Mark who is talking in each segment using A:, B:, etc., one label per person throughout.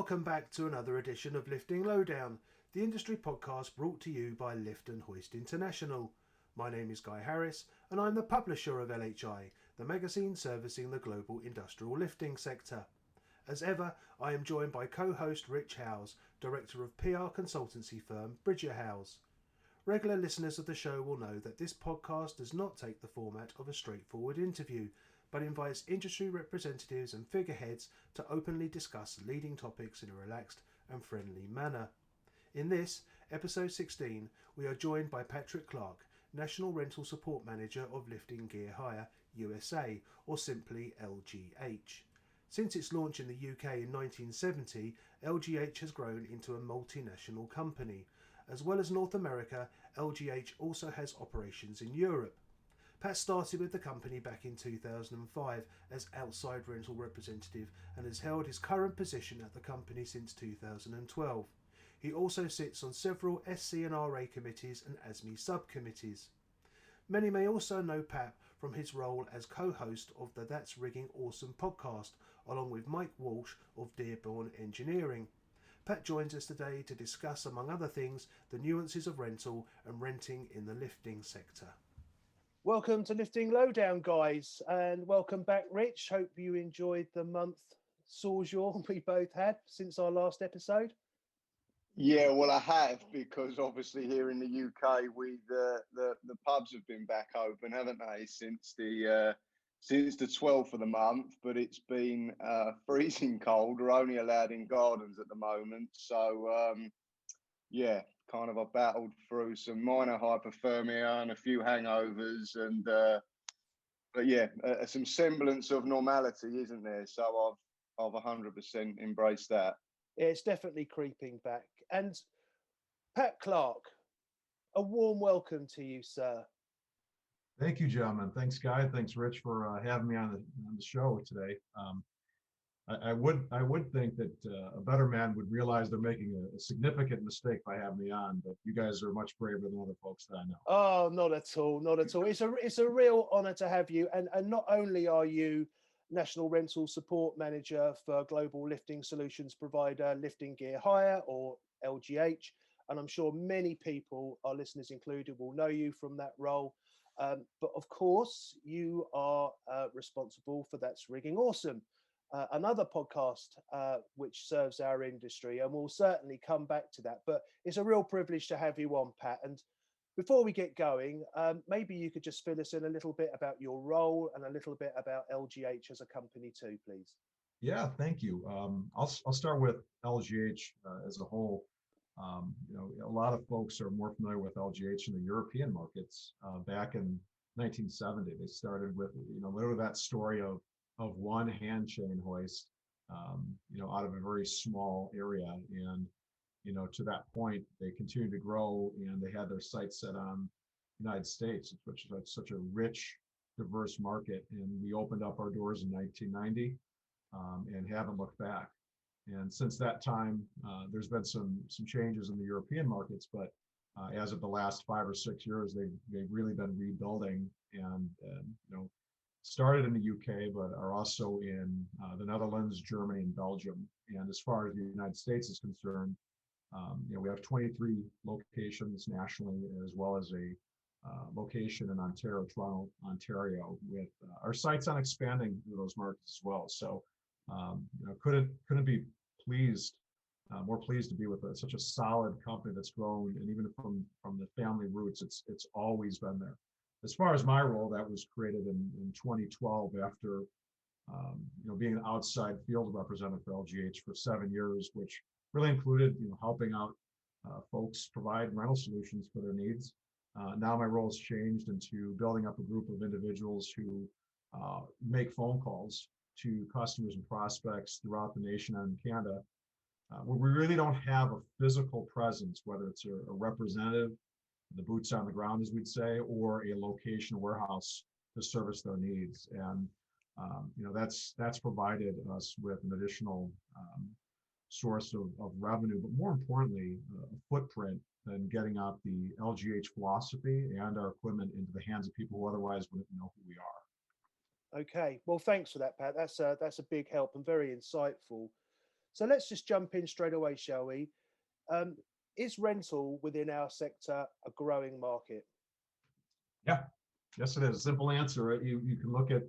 A: Welcome back to another edition of Lifting Lowdown, the industry podcast brought to you by Lift and Hoist International. My name is Guy Harris and I'm the publisher of LHI, the magazine servicing the global industrial lifting sector. As ever, I am joined by co-host Rich Howes, director of PR consultancy firm Bridger Howes. Regular listeners of the show will know that this podcast does not take the format of a straightforward interview, but invites industry representatives and figureheads to openly discuss leading topics in a relaxed and friendly manner. In this, episode 16, we are joined by Patrick Clark, National Rental Support Manager of Lifting Gear Hire USA, or simply LGH. Since its launch in the UK in 1970, LGH has grown into a multinational company. As well as North America, LGH also has operations in Europe. Pat started with the company back in 2005 as outside rental representative and has held his current position at the company since 2012. He also sits on several SC&RA committees and ASME subcommittees. Many may also know Pat from his role as co-host of the That's Rigging Awesome podcast, along with Mike Walsh of Dearborn Engineering. Pat joins us today to discuss, among other things, the nuances of rental and renting in the lifting sector. Welcome to Lifting Lowdown, guys, and welcome back, Rich. Hope you enjoyed the month Saujour we both had since our last episode.
B: Yeah, well, I have, because obviously here in the UK, the pubs have been back open, haven't they, since the 12th of the month. But it's been freezing cold. We're only allowed in gardens at the moment, so yeah, kind of I battled through some minor hypothermia and a few hangovers, and but yeah, some semblance of normality, isn't there? So I've 100% embraced that.
A: Yeah, it's definitely creeping back. And Pat Clark, a warm welcome to you, sir.
C: Thank you, gentlemen. Thanks, Guy. Thanks, Rich, for having me on the show today. I would think that a better man would realize they're making a significant mistake by having me on, but you guys are much braver than other folks that I know.
A: Oh, not at all, not at all. It's a real honour to have you. And not only are you National Rental Support Manager for global lifting solutions provider Lifting Gear Hire, or LGH, and I'm sure many people, our listeners included, will know you from that role. But of course, you are responsible for That's Rigging Awesome, another podcast which serves our industry, and we'll certainly come back to that. But it's a real privilege to have you on, Pat. And before we get going, maybe you could just fill us in a little bit about your role and a little bit about LGH as a company too, please.
C: Yeah, thank you. I'll start with LGH as a whole. A lot of folks are more familiar with LGH in the European markets. Back in 1970, they started with literally that story of one hand chain hoist, out of a very small area, and to that point, they continued to grow, and they had their sights set on the United States, which is such a rich, diverse market. And we opened up our doors in 1990 and haven't looked back. And since that time, there's been some changes in the European markets, but as of the last 5 or 6 years, they've really been rebuilding, and started in the UK, but are also in the Netherlands, Germany, and Belgium. And as far as the United States is concerned, we have 23 locations nationally, as well as a location in Ontario, Toronto, Ontario, with our sights on expanding those markets as well. So, couldn't be more pleased to be with such a solid company that's grown, and even from the family roots, it's always been there. As far as my role, that was created in 2012 after being an outside field representative for LGH for 7 years, which really included helping out folks provide rental solutions for their needs. Now my role has changed into building up a group of individuals who make phone calls to customers and prospects throughout the nation and Canada, where we really don't have a physical presence, whether it's a representative, the boots on the ground, as we'd say, or a location warehouse to service their needs. And that's provided us with an additional source of revenue, but more importantly, a footprint in getting out the LGH philosophy and our equipment into the hands of people who otherwise wouldn't know who we are.
A: Okay, well, thanks for that, Pat. That's a big help and very insightful. So let's just jump in straight away, shall we? Is rental within our sector a growing market?
C: Yeah, yes, it is. Simple answer. Right? You can look at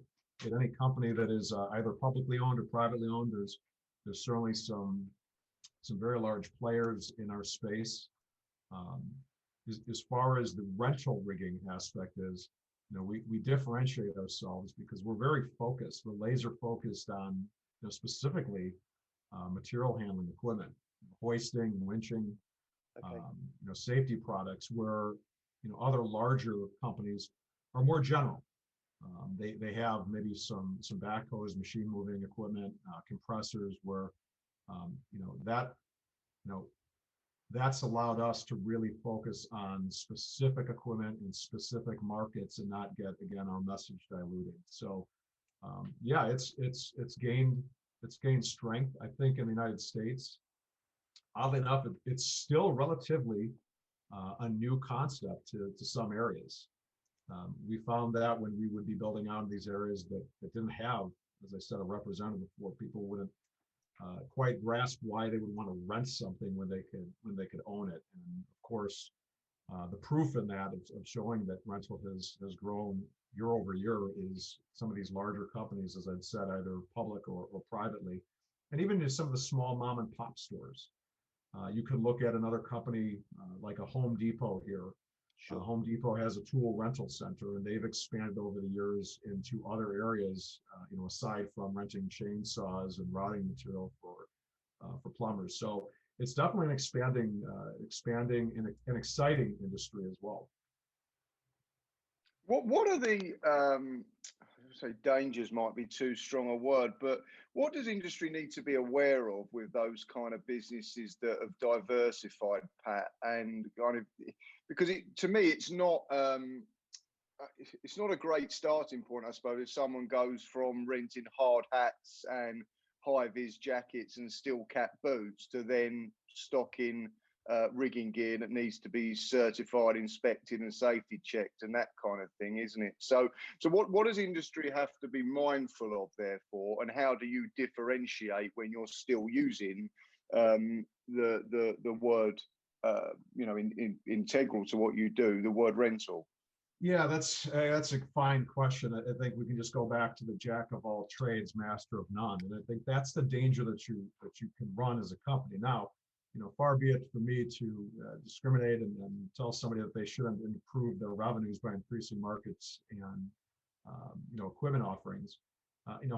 C: any company that is either publicly owned or privately owned. There's certainly some very large players in our space. Um, as far as the rental rigging aspect is, we differentiate ourselves because we're very focused. We're laser focused on, specifically material handling equipment, hoisting, winching,
A: Okay.
C: safety products, where other larger companies are more general. They have maybe some backhoes, machine moving equipment, compressors, where that that's allowed us to really focus on specific equipment in specific markets and not get, again, our message diluted. So yeah, it's gained strength, I think, in the United States. Oddly enough, it's still relatively a new concept to some areas. We found that when we would be building out in these areas that didn't have, as I said, a representative before, people wouldn't quite grasp why they would want to rent something when they could own it. And of course, the proof in that of showing that rental has grown year over year is some of these larger companies, as I've said, either public or privately, and even just some of the small mom and pop stores. You can look at another company like a Home Depot here.
A: Sure.
C: Home Depot has a tool rental center, and they've expanded over the years into other areas, aside from renting chainsaws and routing material for plumbers. So it's definitely an expanding and an exciting industry as well.
B: What are the say dangers might be too strong a word, but what does industry need to be aware of with those kind of businesses that have diversified, Pat? And kind of, because to me it's not a great starting point, I suppose, if someone goes from renting hard hats and high vis jackets and steel cap boots to then stocking rigging gear that needs to be certified, inspected, and safety checked, and that kind of thing, isn't it? So what does industry have to be mindful of, therefore, and how do you differentiate when you're still using the word, integral to what you do, the word rental?
C: Yeah, that's a fine question. I think we can just go back to the jack of all trades, master of none, and I think that's the danger that you can run as a company. Now, far be it for me to discriminate and tell somebody that they shouldn't improve their revenues by increasing markets and equipment offerings.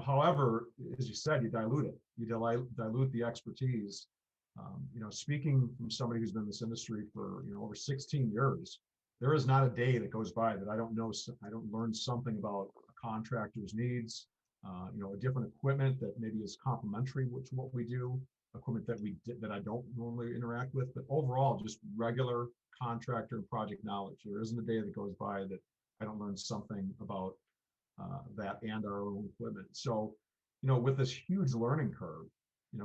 C: However, as you said, you dilute it. You dilute the expertise. Speaking from somebody who's been in this industry for over 16 years, there is not a day that goes by that I don't learn something about a contractor's needs. A different equipment that maybe is complementary to what we do. Equipment that I don't normally interact with, but overall just regular contractor and project knowledge. There isn't a day that goes by that I don't learn something about that and our own equipment. So, with this huge learning curve,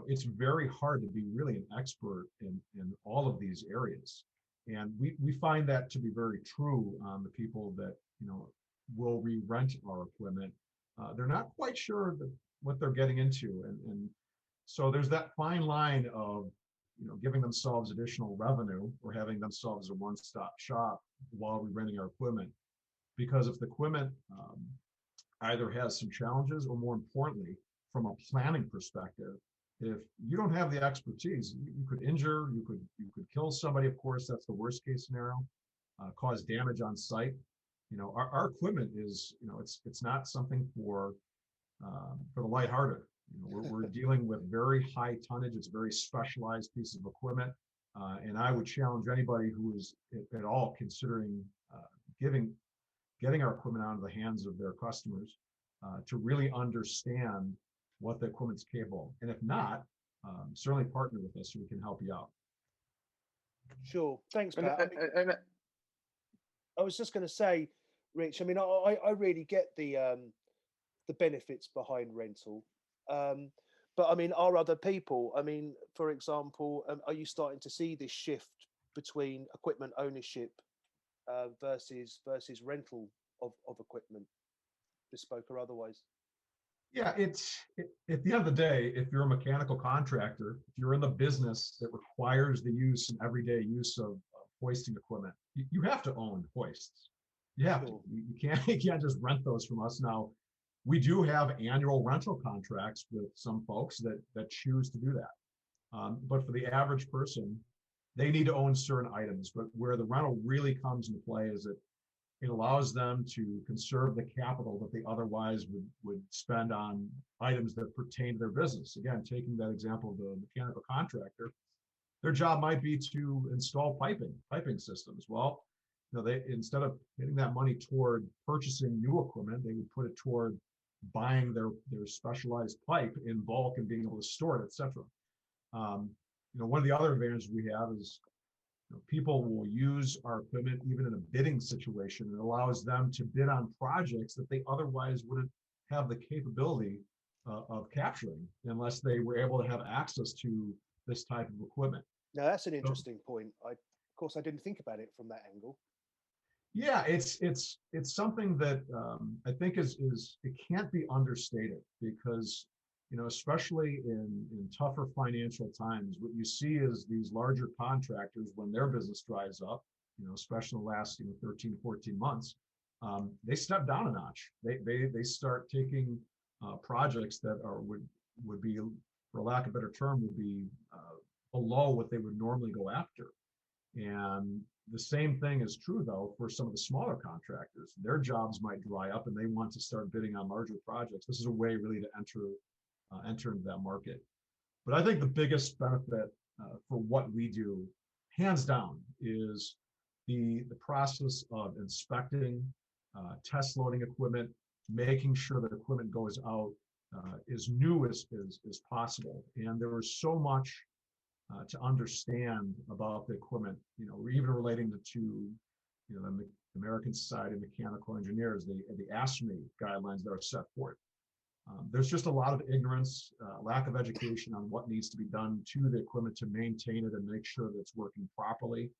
C: it's very hard to be really an expert in all of these areas. And we find that to be very true on the people that, will re-rent our equipment. They're not quite sure what they're getting into. And so there's that fine line of, giving themselves additional revenue or having themselves a one-stop shop while we're renting our equipment. Because if the equipment either has some challenges, or more importantly, from a planning perspective, if you don't have the expertise, you could injure, you could kill somebody. Of course, that's the worst case scenario. Cause damage on site. Our equipment is, it's not something for the lighthearted. We're dealing with very high tonnage. It's a very specialized piece of equipment. And I would challenge anybody who is at all considering getting our equipment out of the hands of their customers to really understand what the equipment's capable of. And if not, certainly partner with us so we can help you out.
A: Sure. Thanks, Pat. I was just going to say, Rich, I really get the benefits behind rental. But are other people, for example, are you starting to see this shift between equipment ownership versus rental of equipment, bespoke or otherwise?
C: Yeah, at the end of the day, if you're a mechanical contractor, if you're in the business that requires the use and everyday use of hoisting equipment, you have to own hoists. You have
A: Sure.
C: to. You can't you can't just rent those from us. Now, we do have annual rental contracts with some folks that choose to do that. But for the average person, they need to own certain items. But where the rental really comes into play is that it allows them to conserve the capital that they otherwise would spend on items that pertain to their business. Again, taking that example of the mechanical contractor, their job might be to install piping systems. Well, they, instead of putting that money toward purchasing new equipment, they would put it toward buying their specialized pipe in bulk and being able to store it, etc. One of the other advantages we have is people will use our equipment even in a bidding situation. It allows them to bid on projects that they otherwise wouldn't have the capability of capturing unless they were able to have access to this type of equipment.
A: Now that's an
C: So,
A: interesting point. Of course, I didn't think about it from that angle.
C: yeah, it's something that I think is it can't be understated because especially in tougher financial times, what you see is these larger contractors when their business dries up, especially the last 13, 14 months, they step down a notch. They start taking projects that would be, for lack of a better term, would be below what they would normally go after. And the same thing is true, though, for some of the smaller contractors. Their jobs might dry up and they want to start bidding on larger projects. This is a way really to enter into that market. But I think the biggest benefit for what we do, hands down, is the process of inspecting, test loading equipment, making sure that equipment goes out as new as possible. And there was so much to understand about the equipment, even relating to the American Society of Mechanical Engineers, the ASME guidelines that are set forth. There's just a lot of ignorance, lack of education on what needs to be done to the equipment to maintain it and make sure that it's working properly.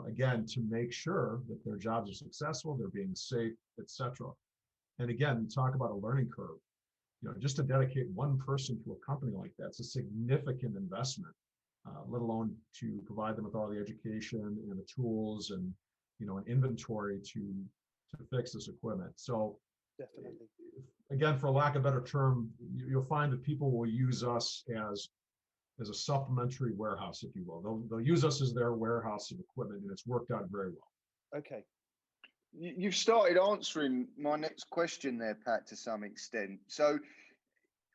C: Again, to make sure that their jobs are successful, they're being safe, etc. And again, you talk about a learning curve. Just to dedicate one person to a company like that, it's a significant investment, let alone to provide them with all the education and the tools and an inventory to fix this equipment. So
A: Definitely.
C: Again, for lack of a better term, you'll find that people will use us as a supplementary warehouse, if you will. They'll use us as their warehouse of equipment, and it's worked out very well.
A: Okay.
B: You've started answering my next question there, Pat, to some extent. So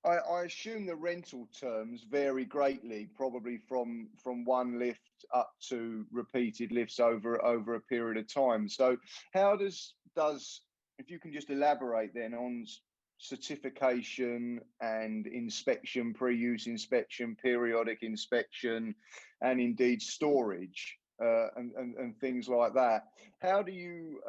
B: I assume the rental terms vary greatly, probably from one lift up to repeated lifts over a period of time. So how does if you can just elaborate then on certification and inspection, pre-use inspection, periodic inspection, and indeed storage and things like that. How do you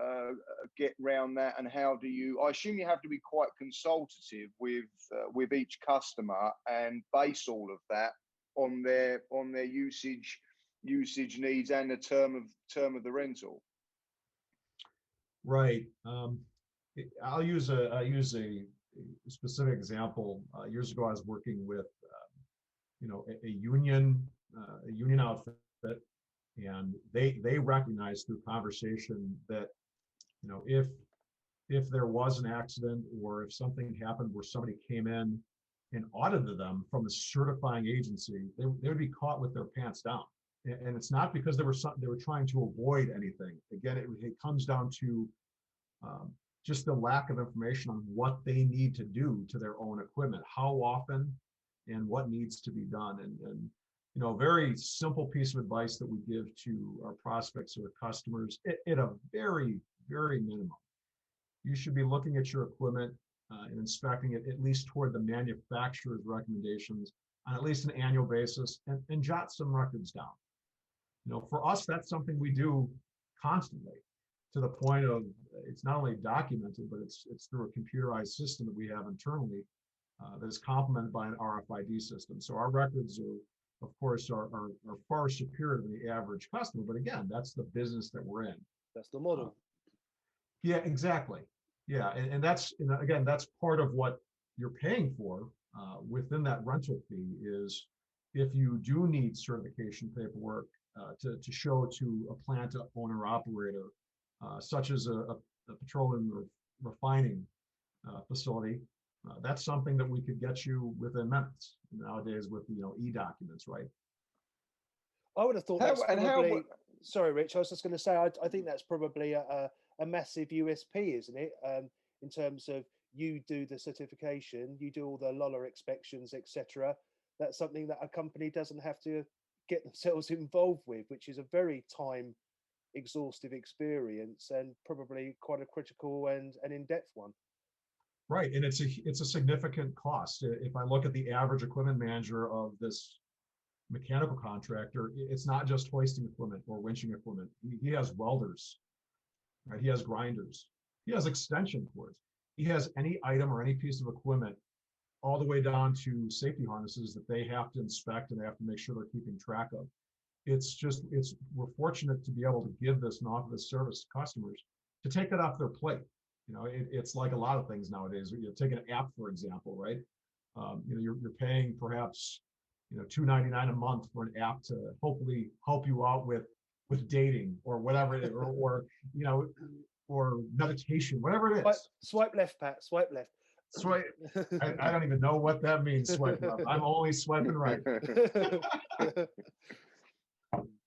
B: get around that, and how do you? I assume you have to be quite consultative with each customer and base all of that on their usage needs and the term of the rental.
C: Right. I'll use a specific example. Years ago, I was working with a union outfit, and they recognized through conversation that if there was an accident or if something happened where somebody came in and audited them from the certifying agency, they would be caught with their pants down. And it's not because they were trying to avoid anything. Again, it comes down to just the lack of information on what they need to do to their own equipment, how often, and what needs to be done. And a very simple piece of advice that we give to our prospects or customers at a very, very minimum. You should be looking at your equipment and inspecting it at least toward the manufacturer's recommendations on at least an annual basis, and jot some records down. For us, that's something we do constantly, to the point of it's not only documented, but it's through a computerized system that we have internally that is complemented by an RFID system. So our records are, of course, are far superior to the average customer. But again, that's the business that we're in.
A: That's the model.
C: Yeah, exactly. Yeah, and that's again, that's part of what you're paying for within that rental fee is if you do need certification paperwork to show to a plant owner operator, such as a petroleum refining facility, that's something that we could get you within minutes nowadays with e-documents, right?
D: I would have thought
B: How,
D: that's
B: and how,
D: probably. Sorry, Rich. I was just going to say I think that's probably a massive USP, isn't it? In terms of you do the certification, you do all the LOLA inspections, etc. That's something that a company doesn't have to get themselves involved with, which is a very time exhaustive experience and probably quite a critical and an in-depth one.
C: Right, and it's a significant cost. If I look at the average equipment manager of this mechanical contractor, it's not just hoisting equipment or winching equipment. He has welders, right? He has grinders. He has extension cords. He has any item or any piece of equipment, all the way down to safety harnesses that they have to inspect and they have to make sure they're keeping track of. We're fortunate to be able to give this and offer this service to customers to take it off their plate. It's like a lot of things nowadays. Take an app, for example, right? You're paying perhaps $2.99 a month for an app to hopefully help you out with dating or whatever it is, or meditation, whatever it is.
D: Swipe left, Pat. Swipe left.
C: Swipe. I don't even know what that means. Swipe left. I'm only swiping right.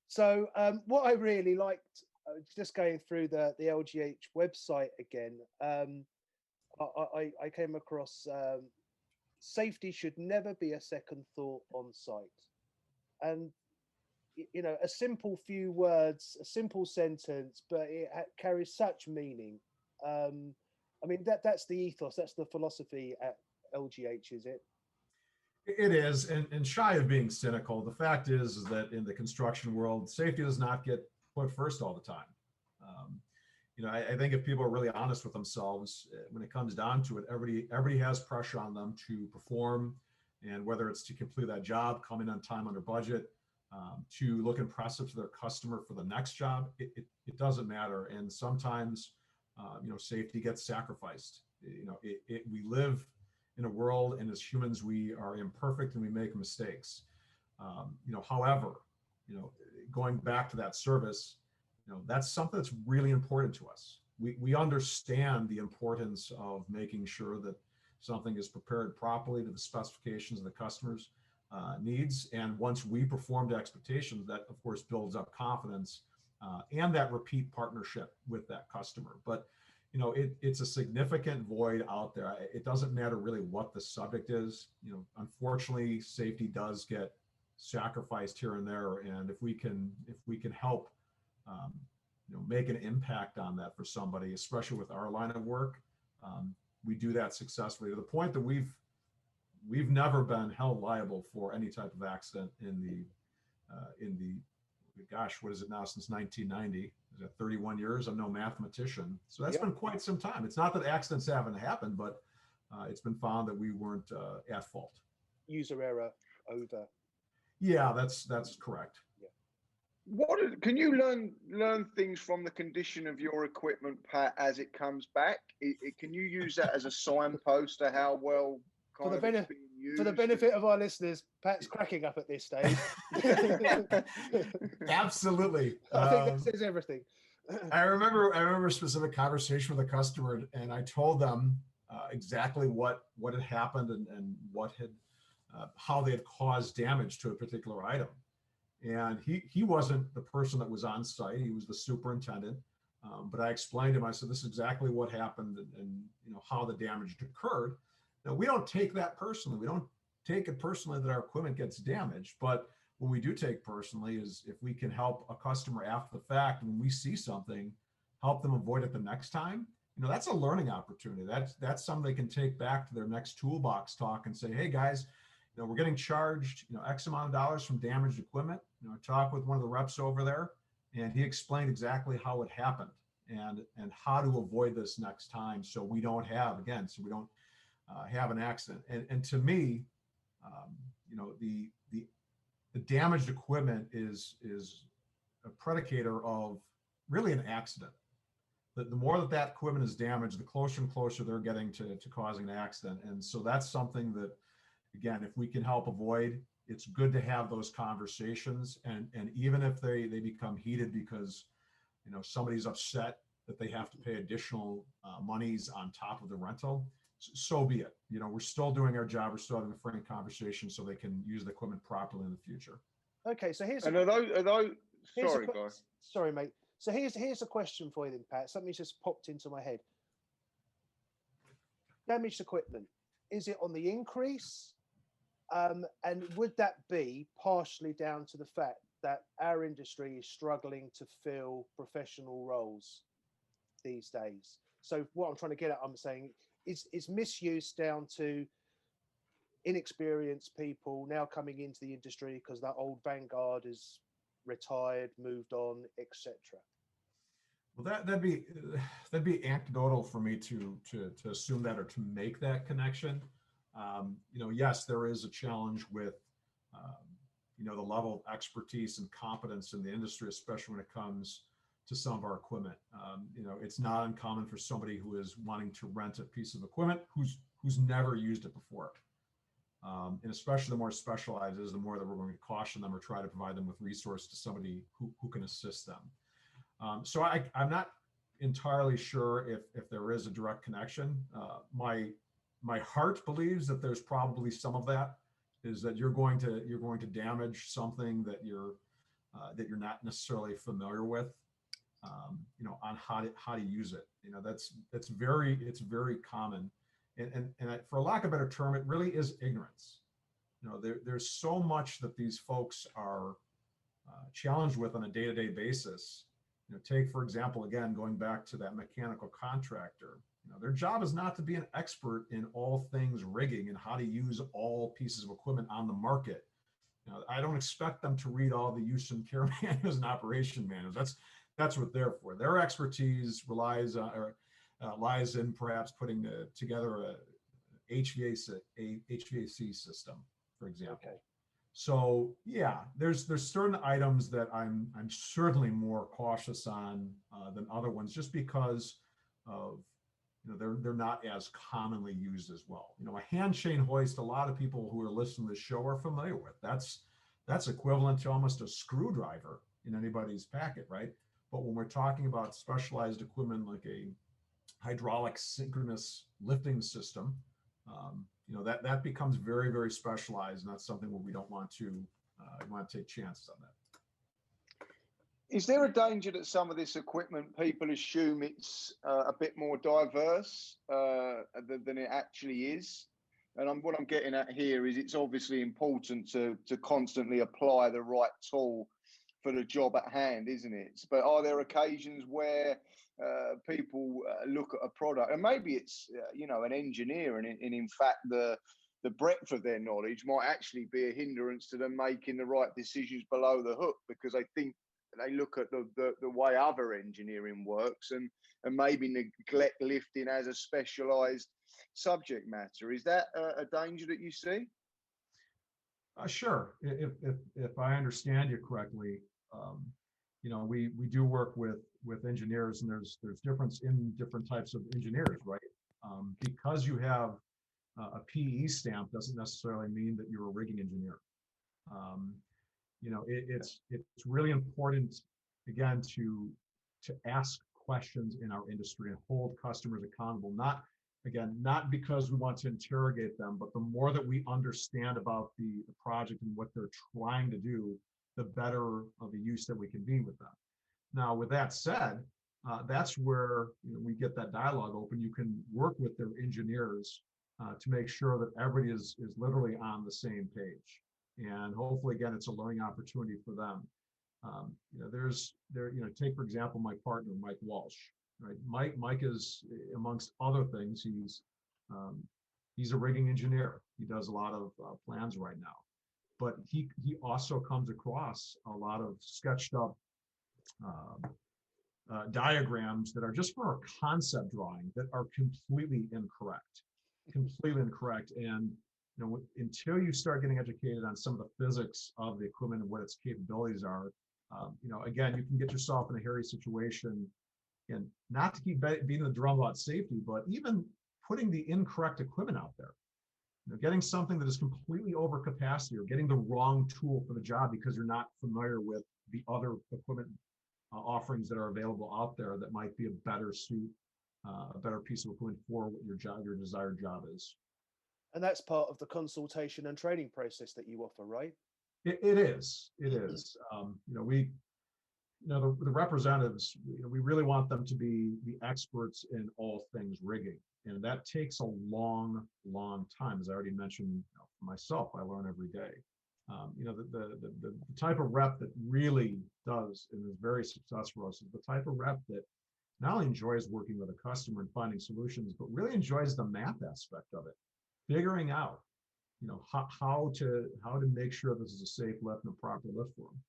D: So what I really liked, just going through the LGH website again, I came across safety should never be a second thought on site. And, a simple few words, a simple sentence, but it carries such meaning. I mean, that's the ethos, that's the philosophy at LGH, is it?
C: It is, and shy of being cynical, the fact is that in the construction world, safety does not get put first all the time. I think if people are really honest with themselves, when it comes down to it, everybody has pressure on them to perform, and whether it's to complete that job, come in on time under budget, to look impressive to their customer for the next job, it doesn't matter. And sometimes, safety gets sacrificed. We live in a world, and as humans, we are imperfect and we make mistakes. However, going back to that service, that's something that's really important to us. We understand the importance of making sure that something is prepared properly to the specifications of the customer's needs. And once we perform to expectations, that of course builds up confidence and that repeat partnership with that customer. But it's a significant void out there. It doesn't matter really what the subject is. Unfortunately, safety does get sacrificed here and there. And if we can help, make an impact on that for somebody, especially with our line of work, we do that successfully to the point that we've never been held liable for any type of accident in the gosh, what is it now, since 1990? Is that 31 years? I'm no mathematician. So that's been quite some time. It's not that accidents haven't happened, but it's been found that we weren't at fault.
D: User error over.
C: Yeah, that's correct.
D: Yeah.
B: Can you learn things from the condition of your equipment, Pat, as it comes back? Can you use that as a signpost to how well
D: for the benefit of our listeners, Pat's cracking up at this stage.
C: Absolutely.
D: I think that says everything.
C: I remember a specific conversation with a customer, and I told them exactly what had happened and what had how they had caused damage to a particular item. And he wasn't the person that was on site; he was the superintendent. But I explained to him. I said, "This is exactly what happened, and how the damage occurred." Now, we don't take that personally. We don't take it personally that our equipment gets damaged. But what we do take personally is if we can help a customer after the fact, when we see something, help them avoid it the next time. That's a learning opportunity. That's something they can take back to their next toolbox talk and say, "Hey guys, we're getting charged, X amount of dollars from damaged equipment." I talked with one of the reps over there, and he explained exactly how it happened and how to avoid this next time, so we don't have have an accident. And to me, the damaged equipment is a predicator of really an accident. the more that equipment is damaged, the closer and closer they're getting to causing an accident. And so that's something that, again, if we can help avoid, it's good to have those conversations. And even if they become heated because, you know, somebody's upset that they have to pay additional monies on top of the rental, so be it. You know, we're still doing our job. We're still having a frank conversation so they can use the equipment properly in the future.
D: Okay, so here's
B: sorry, guys.
D: Sorry, mate. So here's a question for you then, Pat. Something's just popped into my head. Damaged equipment, is it on the increase? And would that be partially down to the fact that our industry is struggling to fill professional roles these days? So what I'm trying to get at, I'm saying, is misuse down to inexperienced people now coming into the industry because that old vanguard is retired, moved on, etc.
C: Well, that'd be anecdotal for me to assume that or to make that connection. You know, yes, there is a challenge with you know, the level of expertise and competence in the industry, especially when it comes to some of our equipment. You know, it's not uncommon for somebody who is wanting to rent a piece of equipment who's never used it before. And especially the more specialized it is, the more that we're going to caution them or try to provide them with resource to somebody who can assist them. So I'm not entirely sure if there is a direct connection. My heart believes that there's probably some of that, is that you're going to damage something that you're not necessarily familiar with, you know, on how to use it. You know, it's very common. And for lack of a better term, it really is ignorance. You know, there's so much that these folks are challenged with on a day-to-day basis. You know, take, for example, again, going back to that mechanical contractor, you know, their job is not to be an expert in all things rigging and how to use all pieces of equipment on the market. You know, I don't expect them to read all the use and care manuals and operation manuals. That's what they're for. Their expertise lies in perhaps putting together a HVAC system, for example. Okay. So yeah, there's certain items that I'm certainly more cautious on than other ones, just because of, you know, they're not as commonly used as well. You know, a hand chain hoist, a lot of people who are listening to the show are familiar with. That's equivalent to almost a screwdriver in anybody's packet, right? But when we're talking about specialized equipment like a hydraulic synchronous lifting system, you know, that becomes very, very specialized, and that's something where we don't want to take chances on that.
B: Is there a danger that some of this equipment, people assume it's a bit more diverse than it actually is? And what I'm getting at here is it's obviously important to constantly apply the right tool for the job at hand, isn't it? But are there occasions where people look at a product, and maybe it's you know, an engineer, and in fact the breadth of their knowledge might actually be a hindrance to them making the right decisions below the hook, because I think they look at the way other engineering works and maybe neglect lifting as a specialized subject matter. Is that a danger that you see?
C: Sure. If I understand you correctly, you know, we do work with engineers, and there's difference in different types of engineers, right? Because you have a PE stamp doesn't necessarily mean that you're a rigging engineer. You know, it's really important, again, to ask questions in our industry and hold customers accountable. Not because we want to interrogate them, but the more that we understand about the project and what they're trying to do, the better of a use that we can be with them. Now, with that said, that's where, you know, we get that dialogue open. You can work with their engineers to make sure that everybody is literally on the same page. And hopefully, again, it's a learning opportunity for them. You know, take, for example, my partner, Mike Walsh, right? Mike is, amongst other things, he's a rigging engineer. He does a lot of plans right now, but he also comes across a lot of sketched up diagrams that are just for a concept drawing that are completely incorrect. And you know, until you start getting educated on some of the physics of the equipment and what its capabilities are, you know, again, you can get yourself in a hairy situation And not to keep beating the drum about safety, but even putting the incorrect equipment out there. Getting something that is completely over capacity or getting the wrong tool for the job because you're not familiar with the other equipment offerings that are available out there that might be a better suit, a better piece of equipment for what your desired job is.
D: And that's part of the consultation and training process that you offer, right?
C: It is. The representatives, we really want them to be the experts in all things rigging. And that takes a long, long time. As I already mentioned, for myself, I learn every day. The type of rep that really does and is very successful for us is the type of rep that not only enjoys working with a customer and finding solutions, but really enjoys the math aspect of it, figuring out, how to make sure this is a safe lift and a proper lift for them.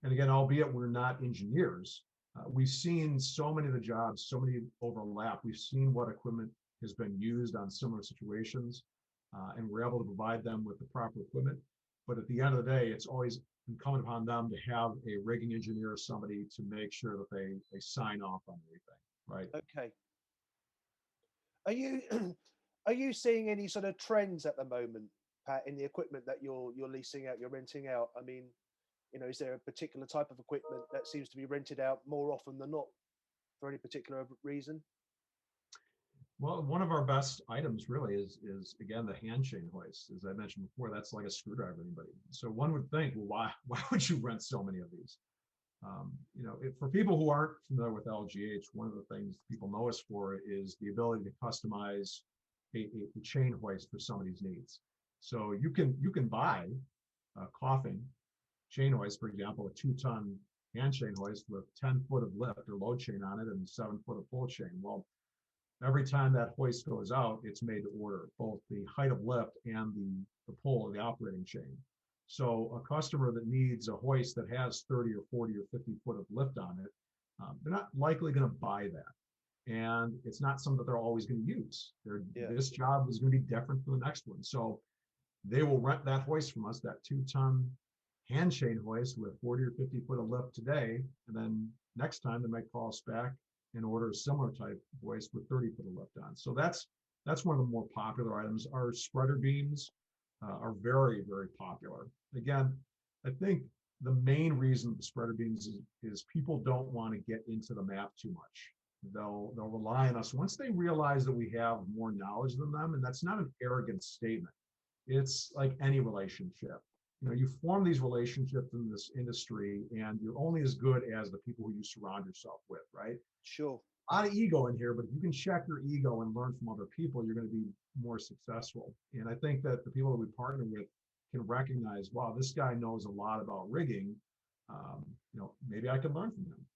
C: And again, albeit we're not engineers, we've seen so many of the jobs, so many overlap. We've seen what equipment has been used on similar situations, and we're able to provide them with the proper equipment. But at the end of the day, it's always incumbent upon them to have a rigging engineer or somebody to make sure that they sign off on everything, right?
D: Okay. Are you are you seeing any sort of trends at the moment, Pat, in the equipment that you're leasing out, you're renting out? I mean, is there a particular type of equipment that seems to be rented out more often than not for any particular reason?
C: Well, one of our best items really is again the hand chain hoist. As I mentioned before, that's like a screwdriver to anybody. So one would think, well, why would you rent so many of these? For people who aren't familiar with LGH, one of the things people know us for is the ability to customize a chain hoist for somebody's needs. So you can buy a coffin chain hoist, for example, a 2-ton hand chain hoist with 10 foot of lift or load chain on it and 7 foot of pull chain. Well, every time that hoist goes out, it's made to order, both the height of lift and the pull of the operating chain. So a customer that needs a hoist that has 30 or 40 or 50 foot of lift on it, they're not likely going to buy that. And it's not something that they're always going to use. This job is going to be different from the next one. So they will rent that hoist from us, that 2-ton hand chain hoist with 40 or 50 foot of lift today. And then next time they might call us back and order a similar type hoist with 30 foot of lift on. So that's one of the more popular items. Our spreader beams are very, very popular. Again, I think the main reason the spreader beams is people don't want to get into the map too much. They'll rely on us once they realize that we have more knowledge than them. And that's not an arrogant statement. It's like any relationship. You form these relationships in this industry and you're only as good as the people who you surround yourself with, right?
D: Sure.
C: A lot of ego in here, but if you can check your ego and learn from other people, you're going to be more successful. And I think that the people that we partner with can recognize, wow, this guy knows a lot about rigging. Maybe I can learn from him.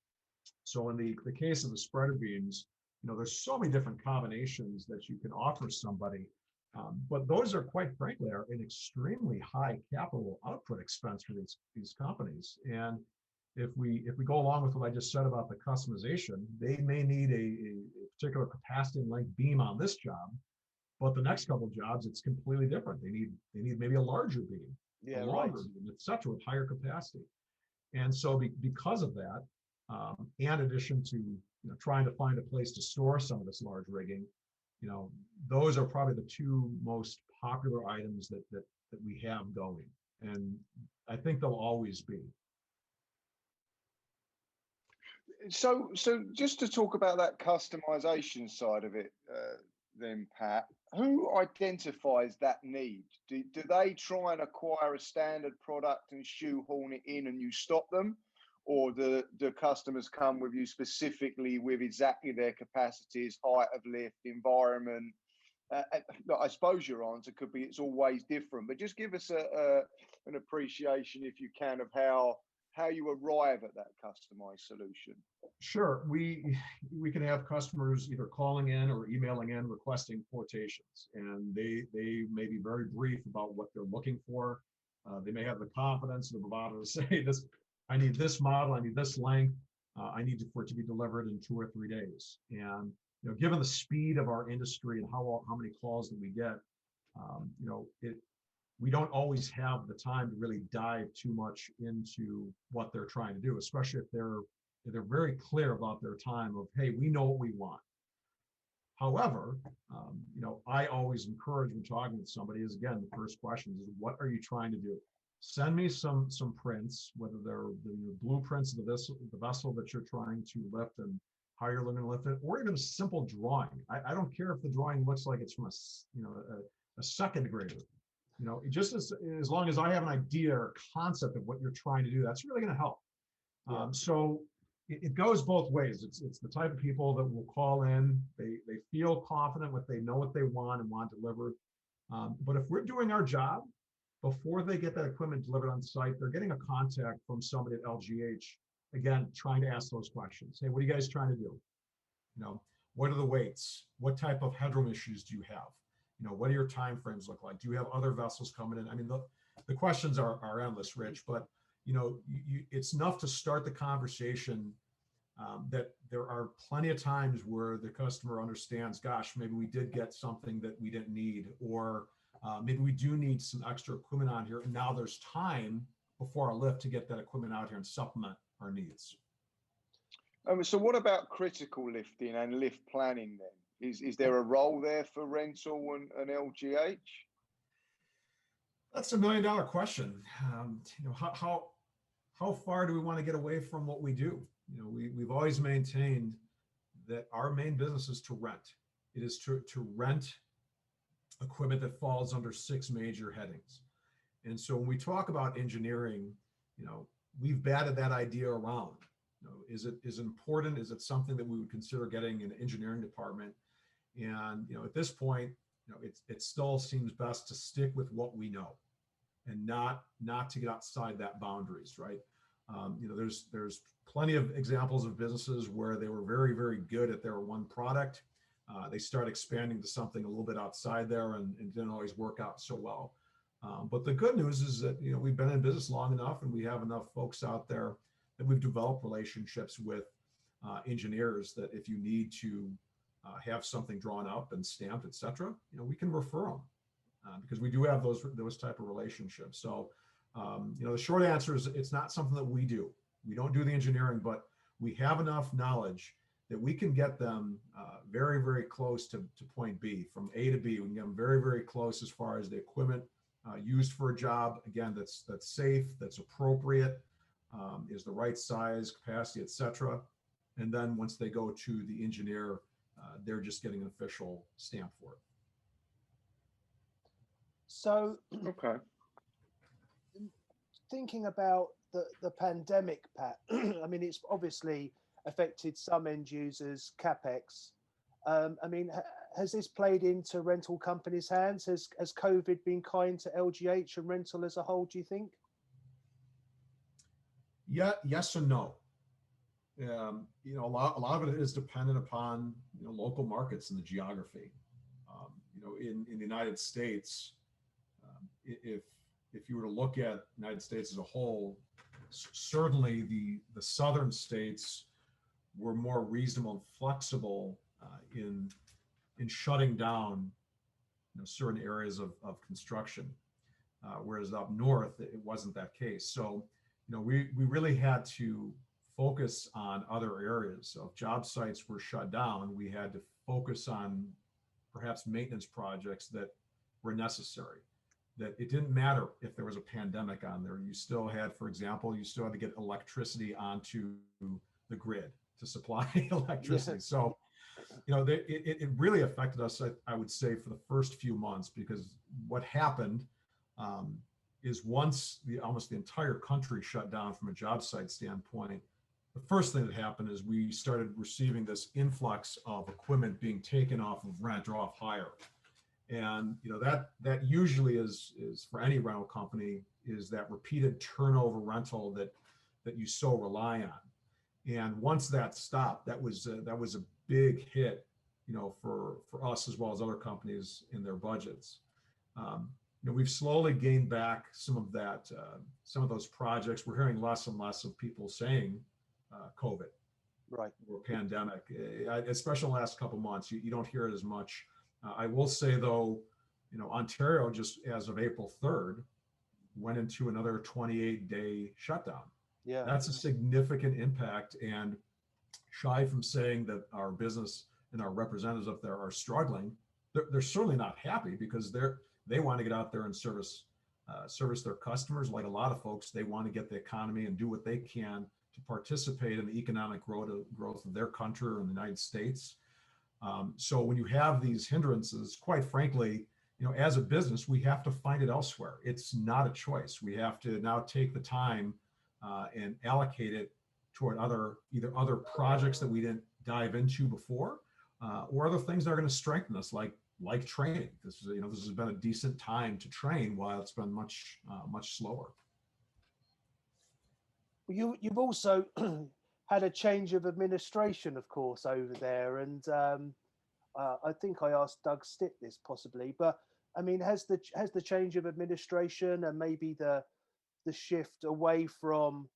C: So in the case of the spreader beams, there's so many different combinations that you can offer somebody. But those are, quite frankly, are an extremely high capital output expense for these companies. And if we go along with what I just said about the customization, they may need a particular capacity and length beam on this job, but the next couple of jobs, it's completely different. They need maybe a larger beam, a longer beam, et cetera, with higher capacity. And so because of that, in addition to trying to find a place to store some of this large rigging, those are probably the two most popular items that we have going. And I think they'll always be.
B: So just to talk about that customization side of it, then Pat, who identifies that need? Do they try and acquire a standard product and shoehorn it in and you stop them? Or do customers come with you specifically with exactly their capacities, height of lift, environment? I suppose your answer could be it's always different, but just give us an appreciation, if you can, of how you arrive at that customized solution.
C: Sure. We can have customers either calling in or emailing in requesting quotations, and they may be very brief about what they're looking for. They may have the confidence and the bravado to say, this, I need this model, I need this length, I need for it to be delivered in 2 or 3 days. And given the speed of our industry and how many calls that we get, we don't always have the time to really dive too much into what they're trying to do, especially if they're They're very clear about their time of, hey, we know what we want. However, I always encourage when talking with somebody is, again, the first question is, what are you trying to do? Send me some prints, whether they're the blueprints of the vessel that you're trying to lift and how you're looking to lift it, or even a simple drawing. I don't care if the drawing looks like it's from a second grader. Just as long as I have an idea or concept of what you're trying to do, that's really going to help.
D: Yeah.
C: So it goes both ways. It's the type of people that will call in. They feel confident what they know what they want and want delivered. But if we're doing our job before they get that equipment delivered on site, they're getting a contact from somebody at LGH, again, trying to ask those questions. Hey, what are you guys trying to do? What are the weights? What type of headroom issues do you have? What do your time frames look like? Do you have other vessels coming in? I mean, the questions are endless, Rich, but it's enough to start the conversation that there are plenty of times where the customer understands, gosh, maybe we did get something that we didn't need, or maybe we do need some extra equipment on here. And now there's time before our lift to get that equipment out here and supplement our needs.
B: So what about critical lifting and lift planning then? Is there a role there for rental and LGH?
C: That's $1 million question. How far do we want to get away from what we do? We've always maintained that our main business is to rent. It is to rent equipment that falls under 6 major headings. And so when we talk about engineering, we've batted that idea around. Is it important? Is it something that we would consider getting an engineering department? And at this point, it still seems best to stick with what we know, and not to get outside that boundaries, right? There's plenty of examples of businesses where they were very, very good at their one product. They start expanding to something a little bit outside there, and didn't always work out so well. But the good news is that we've been in business long enough, and we have enough folks out there that we've developed relationships with engineers that if you need to have something drawn up and stamped, et cetera, we can refer them because we do have those type of relationships. So, the short answer is it's not something that we do. We don't do the engineering, but we have enough knowledge that we can get them very, very close to point B, from A to B. We can get them very, very close as far as the equipment used for a job. Again, that's safe, that's appropriate, is the right size, capacity, et cetera. And then once they go to the engineer, they're just getting an official stamp for it.
D: So,
B: okay.
D: Thinking about the pandemic, Pat, I mean, it's obviously affected some end users' capex. I mean, has this played into rental companies' hands? Has COVID been kind to LGH and rental as a whole, do you think?
C: Yeah, yes and no. A lot of it is dependent upon local markets and the geography. In the United States, if you were to look at the United States as a whole, certainly the southern states were more reasonable and flexible in shutting down certain areas of construction, whereas up north it wasn't that case. So we really had to focus on other areas. So if job sites were shut down, we had to focus on perhaps maintenance projects that were necessary. That it didn't matter if there was a pandemic on there. You still had, for example, you still had to get electricity onto the grid to supply electricity. Yeah. So, it really affected us, I would say, for the first few months, because what happened is once almost the entire country shut down from a job site standpoint, the first thing that happened is we started receiving this influx of equipment being taken off of rent or off hire. And that usually is for any rental company, is that repeated turnover rental that you so rely on. And once that stopped, that was a big hit, for us as well as other companies in their budgets. We've slowly gained back some of that, some of those projects. We're hearing less and less of people saying COVID,
D: right,
C: or pandemic, especially in the last couple of months. You don't hear it as much. I will say though, Ontario just as of April 3rd went into another 28-day shutdown.
D: Yeah.
C: That's a significant impact. And shy from saying that our business and our representatives up there are struggling, they're certainly not happy, because they want to get out there and service their customers. Like a lot of folks, they want to get the economy and do what they can to participate in the economic growth of their country or in the United States. So when you have these hindrances, quite frankly, as a business, we have to find it elsewhere. It's not a choice. We have to now take the time and allocate it toward either other projects that we didn't dive into before, or other things that are going to strengthen us, like training. This has been a decent time to train, while it's been much slower.
D: Well, you've also had a change of administration, of course, over there, and I think I asked Doug Stitt this possibly, but I mean, has the change of administration and maybe the shift away from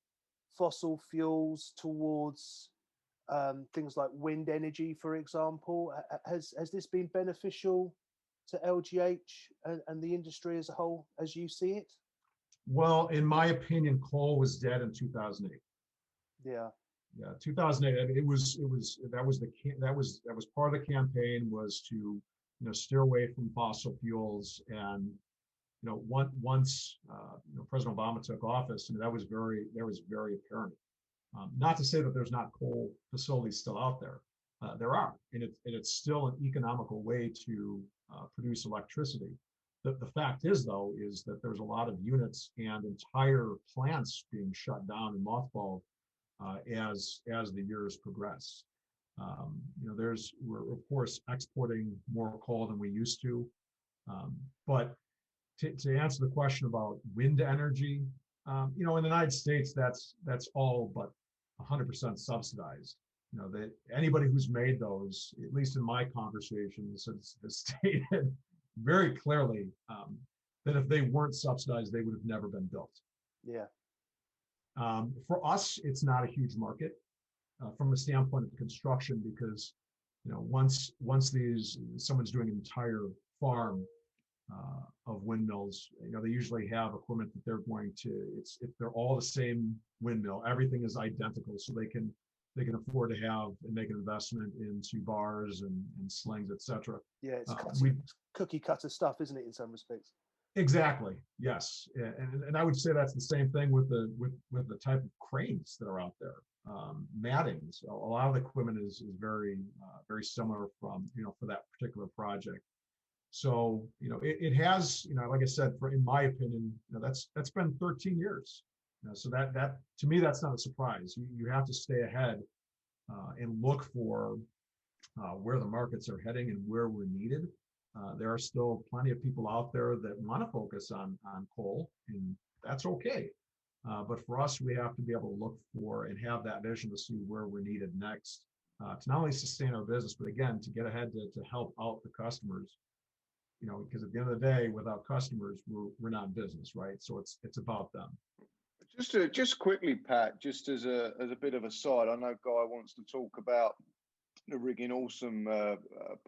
D: fossil fuels towards things like wind energy, for example, has this been beneficial to LGH and the industry as a whole, as you see it?
C: Well, in my opinion, coal was dead in 2008.
D: Yeah.
C: Yeah, 2008. I mean, that was part of the campaign, was to steer away from fossil fuels. And once President Obama took office, that was very apparent. Not to say that there's not coal facilities still out there. There are, and it's still an economical way to produce electricity. The fact is, though, is that there's a lot of units and entire plants being shut down and mothballed as the years progress. We're of course exporting more coal than we used to, but to answer the question about wind energy, in the United States, that's all but 100% subsidized. That anybody who's made those, at least in my conversations, has stated very clearly that if they weren't subsidized, they would have never been built.
D: Yeah.
C: For us, it's not a huge market from a standpoint of construction, because once someone's doing an entire farm of windmills, they usually have equipment that they're going to. They're all the same windmill. Everything is identical, so they can afford to have and make an investment into bars and slings, etc.
D: Yeah, it's cookie cutter stuff, isn't it, in some respects?
C: Exactly. Yes, and I would say that's the same thing with the type of cranes that are out there. Mattings. A lot of the equipment is very similar for that particular project. So it has, like I said, in my opinion, that's been 13 years. So that to me, that's not a surprise. You have to stay ahead and look for where the markets are heading and where we're needed. There are still plenty of people out there that want to focus on coal, and that's okay. But for us, we have to be able to look for and have that vision to see where we're needed next, to not only sustain our business, but again, to get ahead to help out the customers. Because at the end of the day, without customers, we're not in business, right? So it's about them.
B: Just quickly, Pat, just as a bit of a side, I know Guy wants to talk about the Rigging Awesome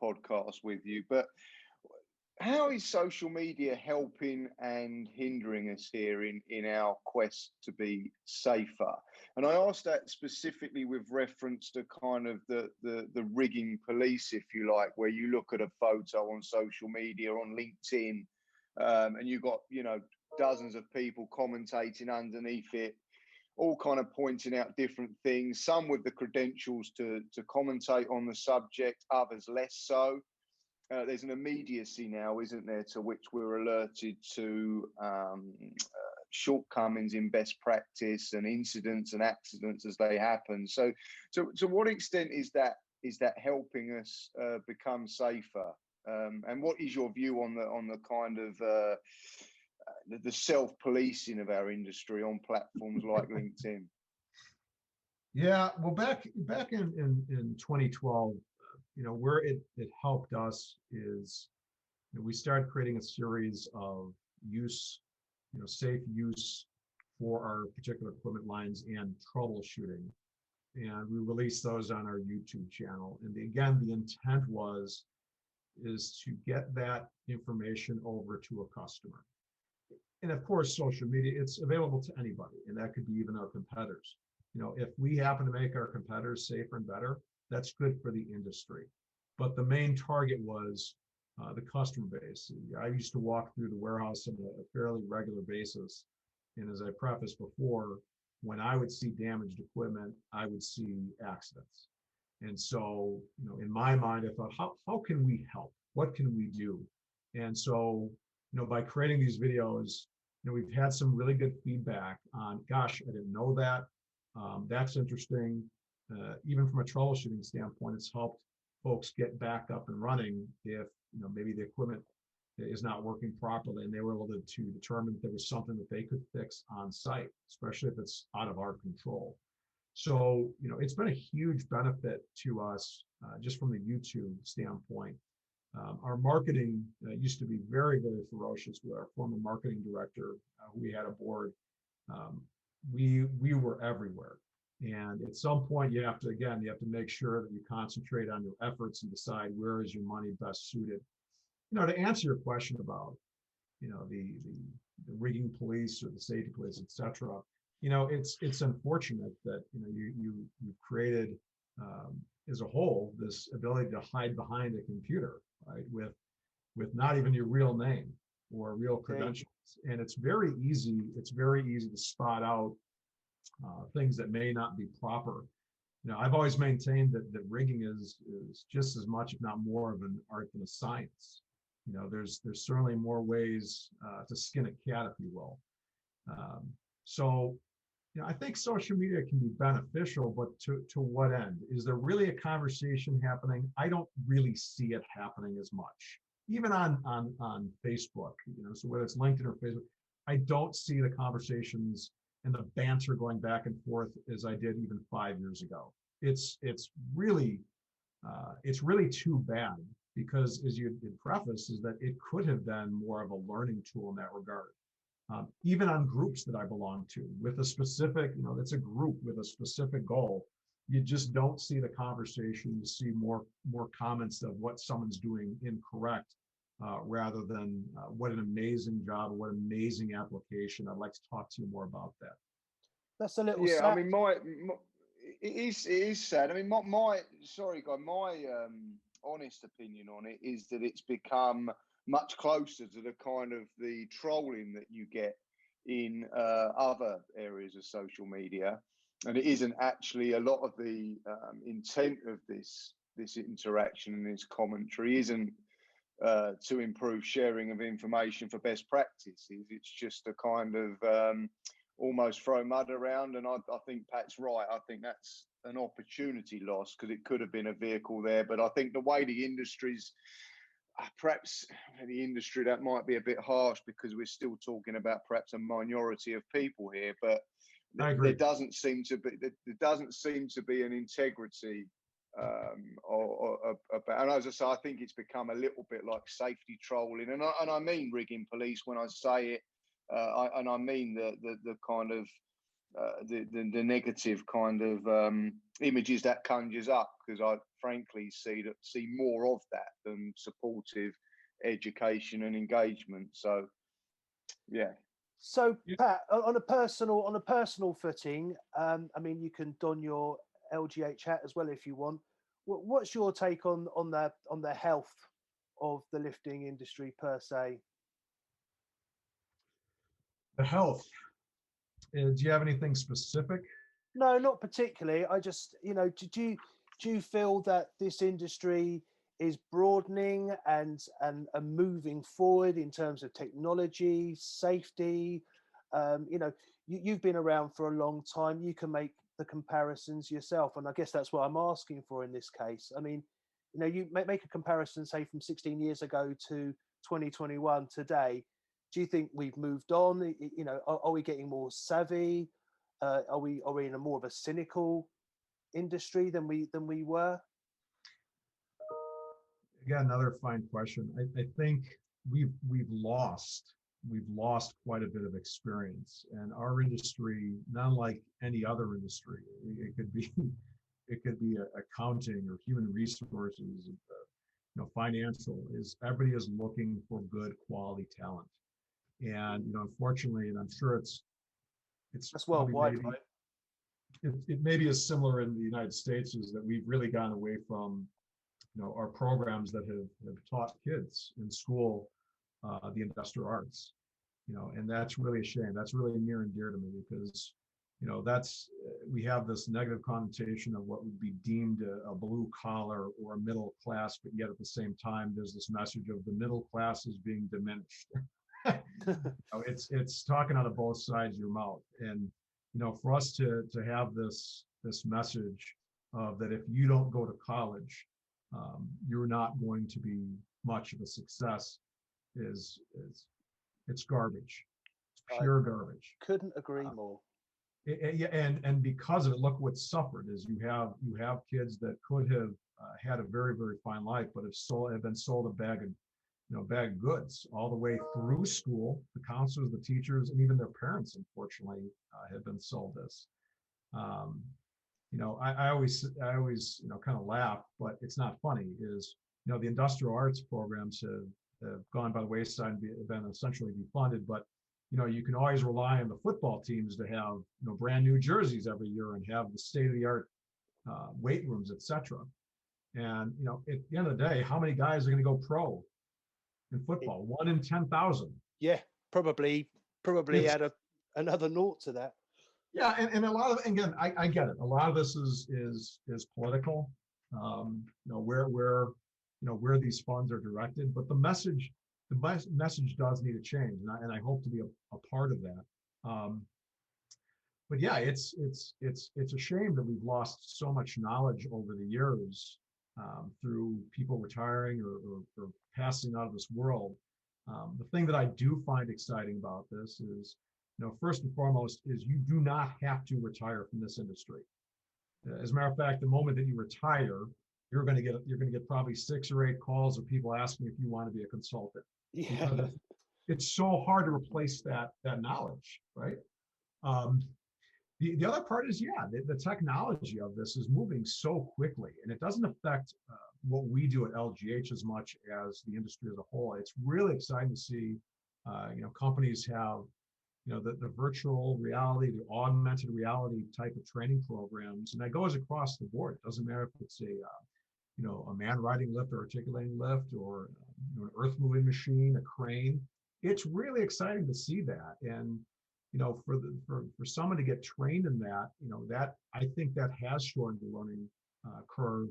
B: podcast with you, but how is social media helping and hindering us here in our quest to be safer? And I asked that specifically with reference to kind of the rigging police, if you like, where you look at a photo on social media, on LinkedIn, and you've got, dozens of people commentating underneath it, all kind of pointing out different things, some with the credentials to commentate on the subject, others less so. There's an immediacy now, isn't there, to which we're alerted to shortcomings in best practice and incidents and accidents as they happen. So to what extent is that helping us become safer? And what is your view on the kind of the self-policing of our industry on platforms like LinkedIn?
C: Yeah, well, back in 2012, where it helped us is we started creating a series of safe use for our particular equipment lines and troubleshooting. And we released those on our YouTube channel. And again, the intent is to get that information over to a customer. And of course, social media, it's available to anybody, and that could be even our competitors. If we happen to make our competitors safer and better, that's good for the industry. But the main target was the customer base. I used to walk through the warehouse on a fairly regular basis. And as I prefaced before, when I would see damaged equipment, I would see accidents. And so, in my mind, I thought, how can we help? What can we do? And so, by creating these videos, we've had some really good feedback on, gosh, I didn't know that. That's interesting. Even from a troubleshooting standpoint, it's helped folks get back up and running if maybe the equipment is not working properly, and they were able to determine if there was something that they could fix on site, especially if it's out of our control. So it's been a huge benefit to us just from the YouTube standpoint. Our marketing used to be very, very ferocious with our former marketing director who we had aboard. We were everywhere. And at some point, you have to make sure that you concentrate on your efforts and decide where is your money best suited. To answer your question about, the rigging police or the safety police, et cetera, it's unfortunate that, you created as a whole this ability to hide behind a computer, right, with not even your real name or real credentials. And it's very easy to spot out things that may not be proper. I've always maintained that rigging is just as much, if not more, of an art than a science. There's certainly more ways to skin a cat, if you will. So I think social media can be beneficial, but to what end? Is there really a conversation happening? I don't really see it happening as much, even on Facebook. So whether it's LinkedIn or Facebook, I don't see the conversations and the banter going back and forth as I did even 5 years ago. It's really too bad, because as you did preface, is that it could have been more of a learning tool in that regard. Even on groups that I belong to with a specific, it's a group with a specific goal, you just don't see the conversation. You see more comments of what someone's doing incorrect, rather than what an amazing job, or what amazing application. I'd like to talk to you more about that.
D: That's a little
B: Yeah,
D: sad.
B: I mean, it is sad. I mean, my honest opinion on it is that it's become much closer to the kind of the trolling that you get in other areas of social media, and it isn't actually a lot of the intent of this interaction and this commentary isn't to improve sharing of information for best practices. It's just a kind of almost throw mud around, and I think Pat's right. I think that's an opportunity loss, because it could have been a vehicle there. But I think the way the industry's, perhaps the industry, that might be a bit harsh, because we're still talking about perhaps a minority of people here, but there doesn't seem to be an integrity and as I say, I think it's become a little bit like safety trolling, and I mean rigging police when I say it, and I mean the kind of the negative kind of images that conjures up, because I frankly see more of that than supportive education and engagement. So yeah.
D: So Pat, on a personal footing, I mean, you can don your LGH hat as well if you want. What's your take on the health of the lifting industry per se?
C: The health. Do you have anything specific?
D: No, not particularly. I just, do you feel that this industry is broadening and moving forward in terms of technology, safety? You've been around for a long time. You can make the comparisons yourself, and I guess that's what I'm asking for in this case. I mean, you make a comparison, say, from 16 years ago to 2021 today. Do you think we've moved on? Are we getting more savvy? Are we in a more of a cynical industry than we were?
C: Again, another fine question. I think we've lost quite a bit of experience, and our industry, not like any other industry, it could be accounting or human resources, financial, is everybody is looking for good quality talent. And unfortunately, and I'm sure it's
D: That's
C: probably
D: worldwide,
C: maybe
D: right?
C: it maybe is similar in the United States, is that we've really gone away from our programs that have taught kids in school the industrial arts, and that's really a shame. That's really near and dear to me, because that's we have this negative connotation of what would be deemed a blue collar or a middle class, but yet at the same time there's this message of the middle class is being diminished. It's talking out of both sides of your mouth. And for us to have this message of that, if you don't go to college, you're not going to be much of a success, is it's garbage. It's pure garbage.
D: Couldn't agree more.
C: Yeah, and because of it, look what suffered is you have kids that could have had a very, very fine life, but have been sold a bag of goods all the way through school. The counselors, the teachers, and even their parents, unfortunately, have been sold this. I always kind of laugh, but it's not funny. Is the industrial arts programs have gone by the wayside and been essentially defunded, but you can always rely on the football teams to have brand new jerseys every year and have the state-of-the-art weight rooms, etc. And at the end of the day, how many guys are going to go pro in football? 1 in 10,000.
D: Yeah, probably add another naught to that.
C: Yeah, and a lot of, again, I get it. A lot of this is political. Where these funds are directed, but the message does need to change, and I hope to be a part of that. But yeah, it's a shame that we've lost so much knowledge over the years through people retiring or passing out of this world. The thing that I do find exciting about this is, first and foremost, is you do not have to retire from this industry. As a matter of fact, the moment that you retire, you're going to get probably 6 or 8 calls of people asking if you want to be a consultant.
D: Yeah.
C: Because it's so hard to replace that knowledge, right? The other part is, the technology of this is moving so quickly, and it doesn't affect what we do at LGH as much as the industry as a whole. It's really exciting to see, companies have, the virtual reality, the augmented reality type of training programs, and that goes across the board. It doesn't matter if it's a man riding lift or articulating lift, or an earth moving machine, a crane. It's really exciting to see that. And for someone to get trained in that, that I think that has shortened the learning curve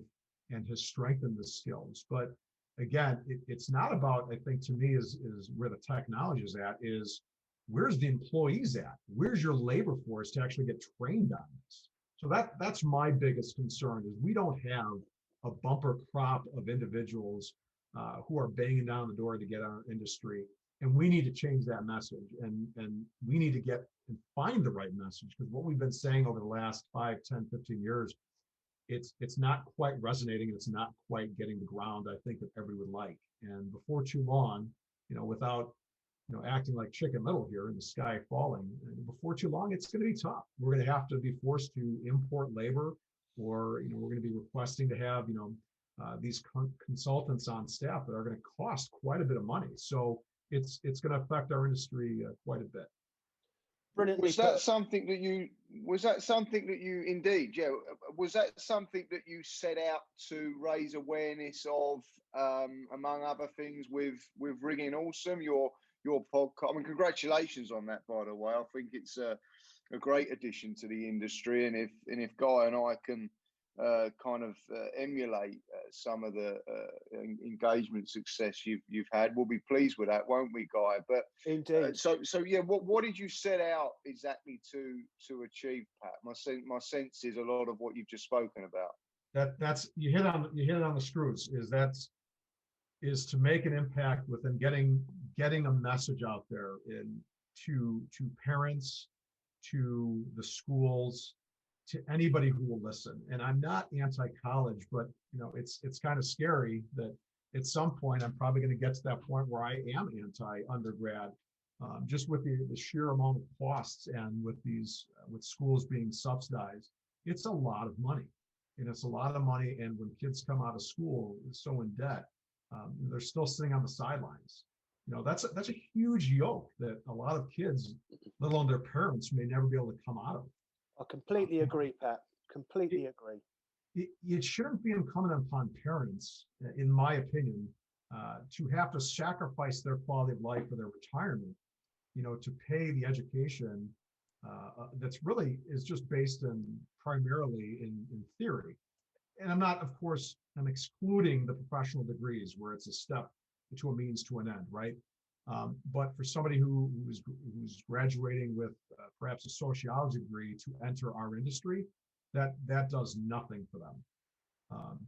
C: and has strengthened the skills. But again, it's not about, I think, to me, is where the technology is at, is where's the employees at? Where's your labor force to actually get trained on this? So that's my biggest concern, is we don't have a bumper crop of individuals who are banging down the door to get our industry. And we need to change that message, and we need to get and find the right message, because what we've been saying over the last 5, 10, 15 years, it's not quite resonating. It's not quite getting the ground, I think, that everybody would like. And before too long, without acting like Chicken Little here in the sky falling, before too long, it's going to be tough. We're going to have to be forced to import labor, or we're going to be requesting to have these consultants on staff that are going to cost quite a bit of money. So it's going to affect our industry quite a bit.
D: Brilliantly
B: was that something that you indeed, yeah, was that something that you set out to raise awareness of, among other things, with Rigging Awesome, your podcast? I mean, congratulations on that, by the way. I think it's a great addition to the industry, and if Guy and I can emulate some of the engagement success you've had, we'll be pleased with that, won't we, Guy? But
D: indeed.
B: So yeah, what did you set out exactly to achieve, Pat? My sense is a lot of what you've just spoken about.
C: That's you hit on the screws. Is to make an impact within getting a message out there to parents, to the schools, to anybody who will listen. And I'm not anti-college, but it's kind of scary that at some point I'm probably going to get to that point where I am anti-undergrad, just with the sheer amount of costs, and with schools being subsidized. It's a lot of money, and it's a lot of money. And when kids come out of school so in debt, they're still sitting on the sidelines. that's a huge yoke that a lot of kids, let alone their parents, may never be able to come out of.
D: I completely agree, Pat. Completely agree.
C: It shouldn't be incumbent upon parents, in my opinion, to have to sacrifice their quality of life or their retirement, to pay the education that's really is just based in primarily in theory. And I'm not, of course, I'm excluding the professional degrees where it's a step to a means to an end, right? But for somebody who's graduating with perhaps a sociology degree to enter our industry, that does nothing for them.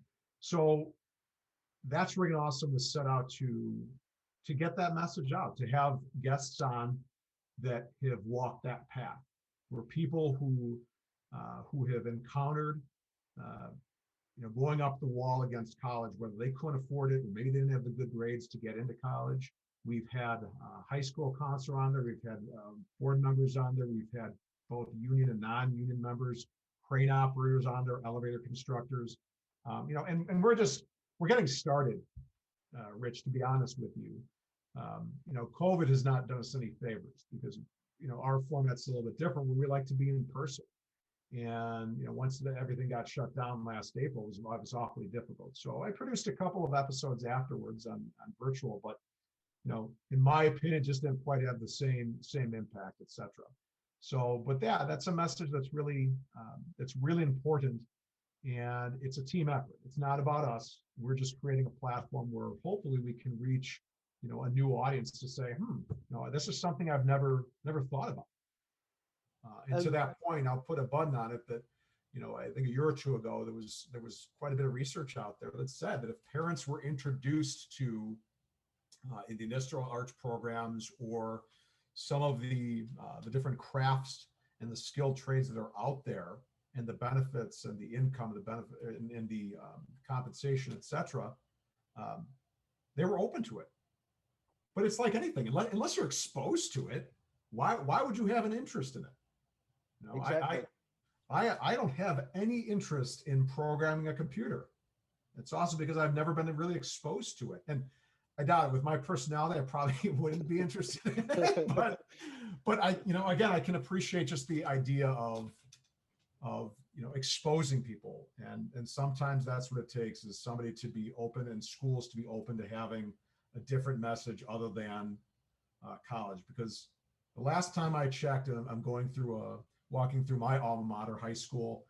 C: So that's Rigging Awesome was set out to get that message out, to have guests on that have walked that path, where people who have encountered going up the wall against college, whether they couldn't afford it or maybe they didn't have the good grades to get into college. We've had high school counselor on there. We've had board members on there. We've had both union and non-union members, crane operators on there, elevator constructors. And we're getting started, Rich, to be honest with you. COVID has not done us any favors because, our format's a little bit different where we like to be in person. And once everything got shut down last April, it was awfully difficult. So I produced a couple of episodes afterwards on virtual, but in my opinion, just didn't quite have the same impact, etc. So, but that's a message that's really important, and it's a team effort. It's not about us. We're just creating a platform where hopefully we can reach a new audience to say, this is something I've never thought about. And to that point, I'll put a button on it that, I think a year or two ago, there was quite a bit of research out there that said that if parents were introduced to in the industrial arts programs or some of the different crafts and the skilled trades that are out there and the benefits and the income, the benefit and the compensation, et cetera, they were open to it. But it's like anything, unless you're exposed to it, why would you have an interest in it?
D: Exactly.
C: I don't have any interest in programming a computer. It's also because I've never been really exposed to it. And I doubt it. With my personality, I probably wouldn't be interested in it. But I, again, I can appreciate just the idea of exposing people. And sometimes that's what it takes, is somebody to be open and schools to be open to having a different message other than college. Because the last time I checked, and I'm walking through my alma mater, high school,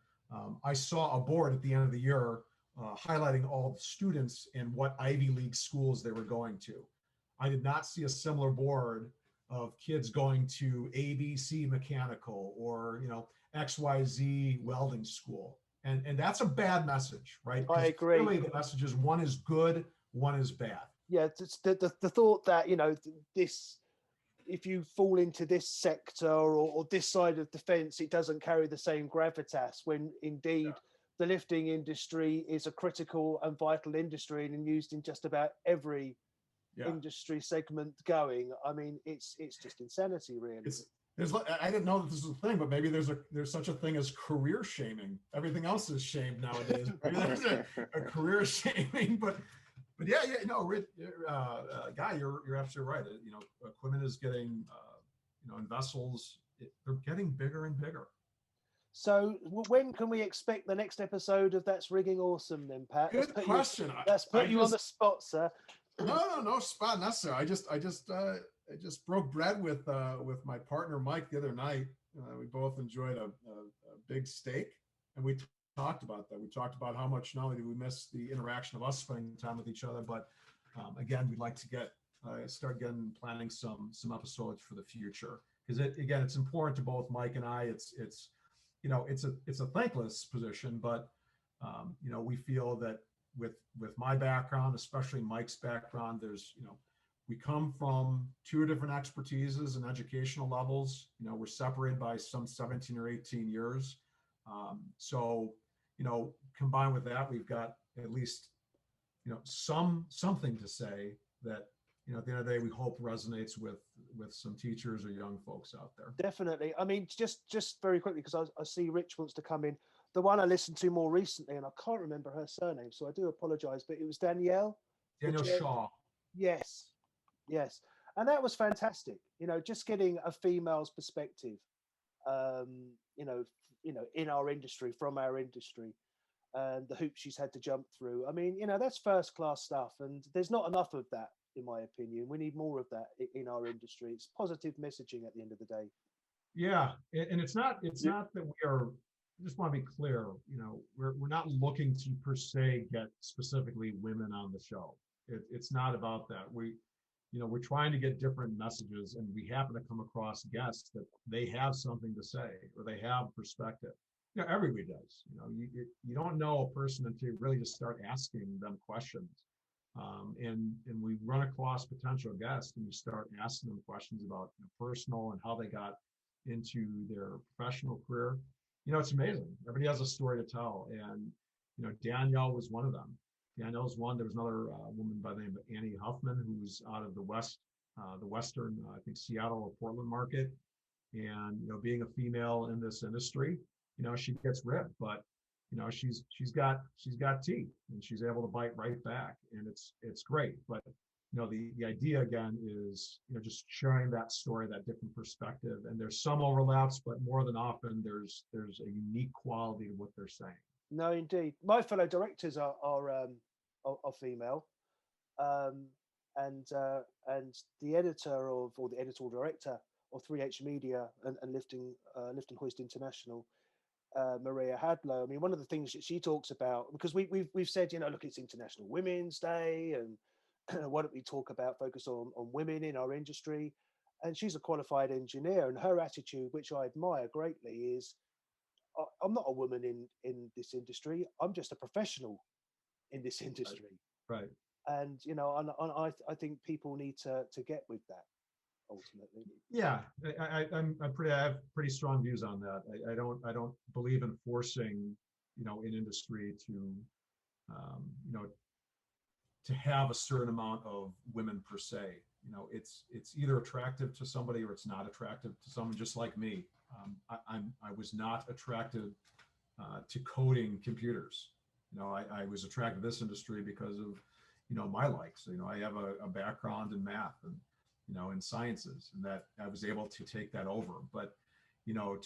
C: I saw a board at the end of the year highlighting all the students and what Ivy League schools they were going to. I did not see a similar board of kids going to ABC Mechanical or XYZ Welding School, and that's a bad message, right?
D: I agree.
C: Clearly the message is one is good, one is bad.
D: Yeah, it's the thought that this, if you fall into this sector or this side of the fence, it doesn't carry the same gravitas, when indeed the lifting industry is a critical and vital industry and used in just about every industry segment going. I mean, it's just insanity, really.
C: I didn't know that this was a thing, but maybe there's such a thing as career shaming. Everything else is shamed nowadays. Maybe there's a career shaming, but yeah, Guy, you're absolutely right. Equipment is getting, and vessels, they're getting bigger and bigger. So
D: when can we expect the next episode of That's Rigging Awesome then, Pat?
C: Good question.
D: Let's put you on the spot, sir.
C: No spot necessary. I just broke bread with my partner Mike the other night. We both enjoyed a big steak, and we talked about that. We talked about how much not only do we miss the interaction of us spending time with each other, but again, we'd like to start planning some episodes for the future, because it's important to both Mike and I. It's a thankless position, but we feel that with my background, especially Mike's background, we come from two different expertises and educational levels. We're separated by some 17 or 18 years. So combined with that, we've got at least, something to say that, at the end of the day, we hope resonates with some teachers or young folks out there.
D: Definitely. I mean, just very quickly, because I see Rich wants to come in. The one I listened to more recently, and I can't remember her surname, so I do apologize, but it was Danielle.
C: Danielle Shaw.
D: Yes. And that was fantastic. Just getting a female's perspective, you know, in our industry, from our industry, and the hoops she's had to jump through. I mean, that's first class stuff, and there's not enough of that, in my opinion. We need more of that in our industry. It's positive messaging at the end of the day.
C: Yeah, and it's not that we are. I just want to be clear. We're not looking to per se get specifically women on the show. It's not about that. We're trying to get different messages, and we happen to come across guests that they have something to say or they have perspective. Everybody does. You don't know a person until you really just start asking them questions. And we run across potential guests, and we start asking them questions about personal and how they got into their professional career. It's amazing. Everybody has a story to tell, and Danielle was one of them. Danielle's one. There was another woman by the name of Annie Huffman, who's out of the western, I think Seattle or Portland market. And being a female in this industry, she gets ripped, but she's got teeth, and she's able to bite right back, and it's great. But the idea again is just sharing that story, that different perspective, and there's some overlaps, but more than often there's a unique quality to what they're saying.
D: No, indeed. My fellow directors are female, and the editor or the editorial director of 3H Media and Lifting Hoist International, Maria Hadlow. I mean, one of the things that she talks about, because we've said, look, it's International Women's Day, and why don't we focus on women in our industry? And she's a qualified engineer, and her attitude, which I admire greatly, is I'm not a woman in this industry. I'm just a professional in this industry.
C: Right.
D: And I think people need to get with that ultimately.
C: Yeah, I have pretty strong views on that. I don't believe in forcing in industry to to have a certain amount of women per se. It's either attractive to somebody or it's not attractive to someone. Just like me, I was not attracted to coding computers. I was attracted to this industry because of my likes. I have a background in math and in sciences, and that I was able to take that over. But I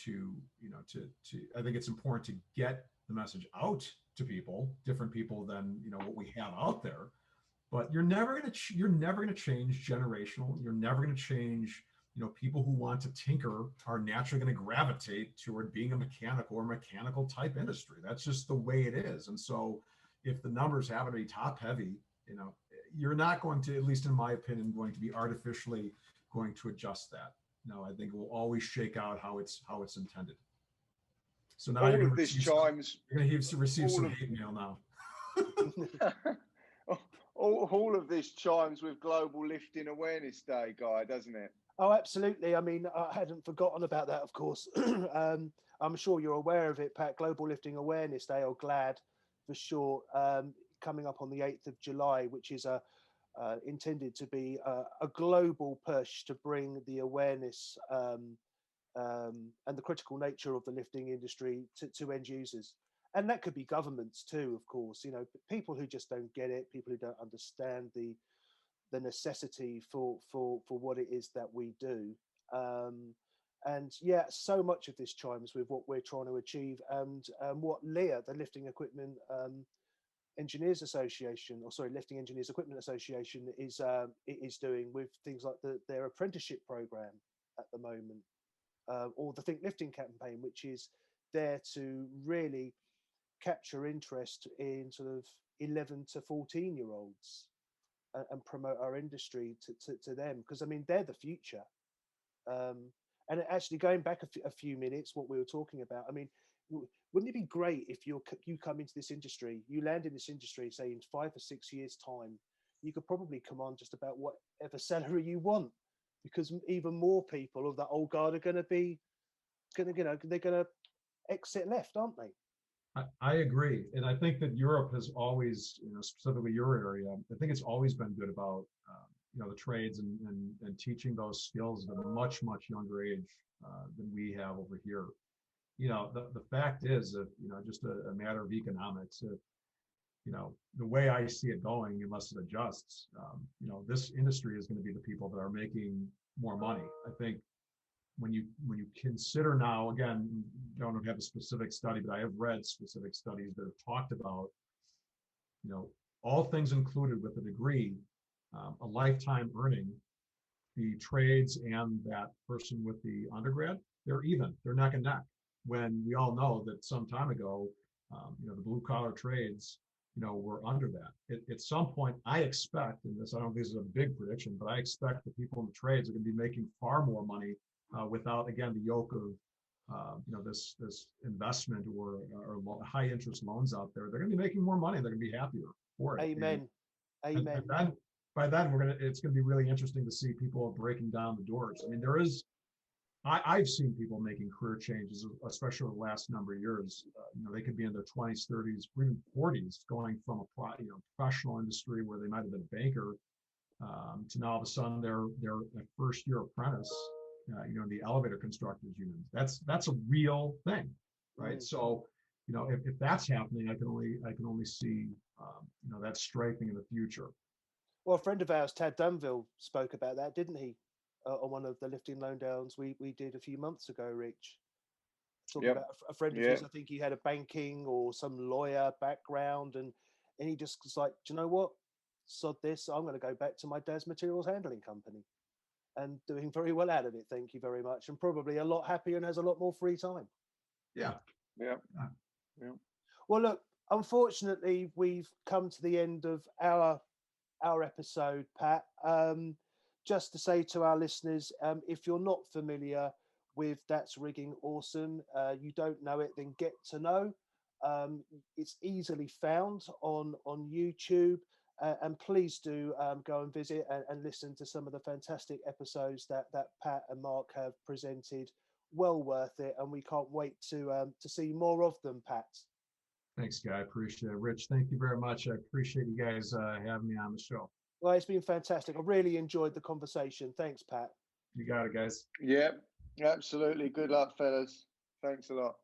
C: think it's important to get the message out to people, different people than what we have out there. But you're never going to change generational. You're never going to change. People who want to tinker are naturally going to gravitate toward being a mechanical type industry. That's just the way it is. And so, if the numbers happen to be top heavy, you're not going to, at least in my opinion, going to be artificially going to adjust that. No, I think it will always shake out how it's intended. So now you're going to receive some hate mail now.
B: all of this chimes with Global Lifting Awareness Day, Guy, doesn't it?
D: Oh, absolutely. I mean, I hadn't forgotten about that, of course. I'm sure you're aware of it, Pat. Global Lifting Awareness Day, or GLAD for short, coming up on the 8th of July, which is intended to be a global push to bring the awareness and the critical nature of the lifting industry to end users. And that could be governments too, of course. People who just don't get it, people who don't understand the necessity for what it is that we do. And yeah, so much of this chimes with what we're trying to achieve, and what LEA, the Lifting Equipment Engineers Association, Lifting Engineers Equipment Association, is doing with things like their apprenticeship program at the moment, or the Think Lifting campaign, which is there to really capture interest in sort of 11 to 14-year-olds and promote our industry to them, because I mean they're the future. And actually, going back a few minutes, what we were talking about, I mean, wouldn't it be great if you come into this industry, you land in this industry, say in 5 or 6 years' time, you could probably command just about whatever salary you want, because even more people of that old guard are going to be, they're going to exit left, aren't they?
C: I agree, and I think that Europe has always, specifically your area, I think it's always been good about the trades and teaching those skills at a much younger age than we have over here. The fact is that just a matter of economics. the way I see it going, unless it adjusts, this industry is going to be the people that are making more money. I think when you consider now, again, don't have a specific study, but I have read specific studies that have talked about, all things included with a degree, a lifetime earning, the trades and that person with the undergrad, they're even, they're neck and neck. When we all know that some time ago, the blue collar trades, were under that. At some point, I expect, and this, I don't think this is a big prediction, but I expect the people in the trades are going to be making far more money without, again, the yoke of, this investment or high interest loans out there. They're going to be making more money. They're going to be happier for it.
D: Amen.
C: And then by then it's going to be really interesting to see people breaking down the doors. I mean, I've seen people making career changes, especially over the last number of years. They could be in their 20s, 30s, or even 40s, going from a professional industry where they might have been a banker to now all of a sudden they're a first year apprentice, the elevator constructors union. That's a real thing, right? So, if that's happening, I can only see that strengthening in the future.
D: Well, a friend of ours, Tad Dunville, spoke about that, didn't he? On one of the lifting Lowdowns we did a few months ago, Rich. Talking about a friend of his, I think he had a banking or some lawyer background, and he just was like, do you know what? Sod this, I'm going to go back to my dad's materials handling company, and doing very well out of it. Thank you very much, and probably a lot happier and has a lot more free time.
C: Yeah.
D: Well, look, unfortunately, we've come to the end of our episode, Pat. Just to say to our listeners, if you're not familiar with That's Rigging Awesome, you don't know it, then get to know. It's easily found on YouTube, and please do go and visit and listen to some of the fantastic episodes that Pat and Mark have presented. Well worth it, and we can't wait to see more of them, Pat.
C: Thanks, Guy. I appreciate it. Rich, thank you very much. I appreciate you guys having me on the show.
D: Well, it's been fantastic. I really enjoyed the conversation. Thanks, Pat.
C: You got it, guys.
B: Yep, absolutely. Good luck, fellas. Thanks a lot.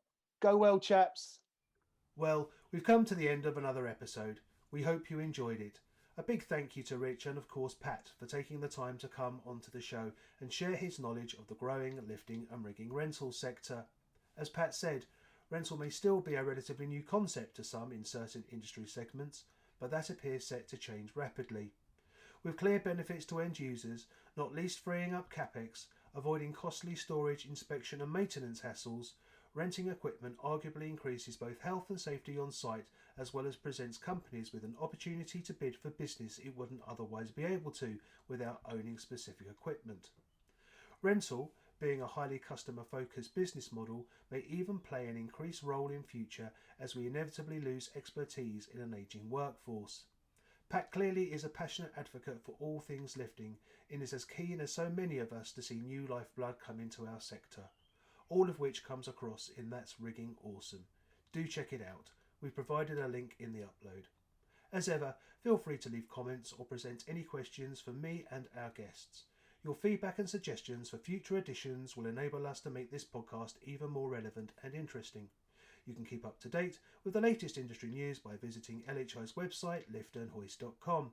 D: Go well, chaps.
A: Well, we've come to the end of another episode. We hope you enjoyed it. A big thank you to Rich and, of course, Pat for taking the time to come onto the show and share his knowledge of the growing lifting and rigging rental sector. As Pat said, rental may still be a relatively new concept to some in certain industry segments, but that appears set to change rapidly. With clear benefits to end users, not least freeing up capex, avoiding costly storage, inspection and maintenance hassles, renting equipment arguably increases both health and safety on site, as well as presents companies with an opportunity to bid for business it wouldn't otherwise be able to without owning specific equipment. Rental, being a highly customer-focused business model, may even play an increased role in future as we inevitably lose expertise in an ageing workforce. Pat clearly is a passionate advocate for all things lifting and is as keen as so many of us to see new lifeblood come into our sector. All of which comes across in That's Rigging Awesome. Do check it out. We've provided a link in the upload. As ever, feel free to leave comments or present any questions for me and our guests. Your feedback and suggestions for future editions will enable us to make this podcast even more relevant and interesting. You can keep up to date with the latest industry news by visiting LHI's website, liftandhoist.com.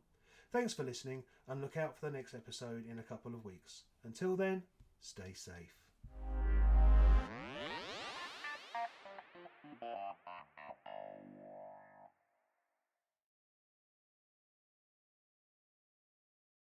A: Thanks for listening, and look out for the next episode in a couple of weeks. Until then, stay safe.